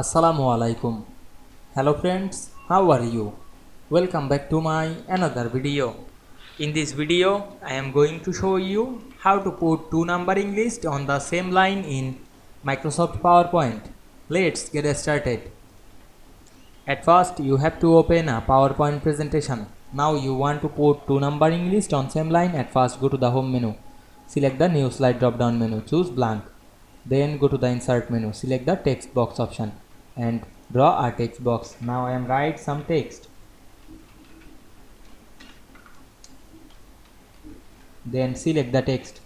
Assalamu Walaikum. Hello friends, how are you? Welcome back to my another video. In this video, I am going to show you how to put two numbering list on the same line in Microsoft PowerPoint. Let's get started. At first, you have to open a PowerPoint presentation. Now you want to put two numbering list on same line. At first, go to the home menu. Select the new slide drop down menu. Choose blank. Then go to the insert menu. Select the text box option and draw a text box. Now I am write some text. Then select the text.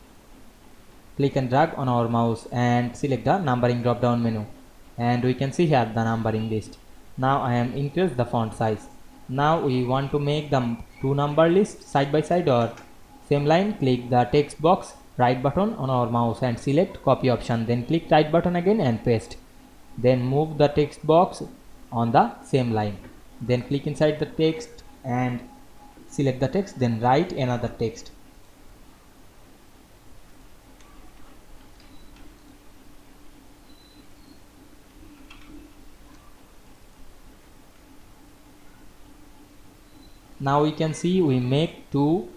Click and drag on our mouse and select the numbering drop down menu, and we can see here the numbering list. Now I am increase the font size. Now we want to make the two number list side by side or same line. Click the text box, right button on our mouse and select copy option. Then click right button again and paste. Then move the text box on the same line. Then click inside the text and select the text. Then write another text. Now we can see we make two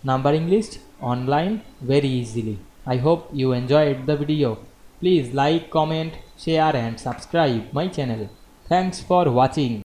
numbering list online very easily. I hope you enjoyed the video. Please like, comment, share and subscribe my channel. Thanks for watching.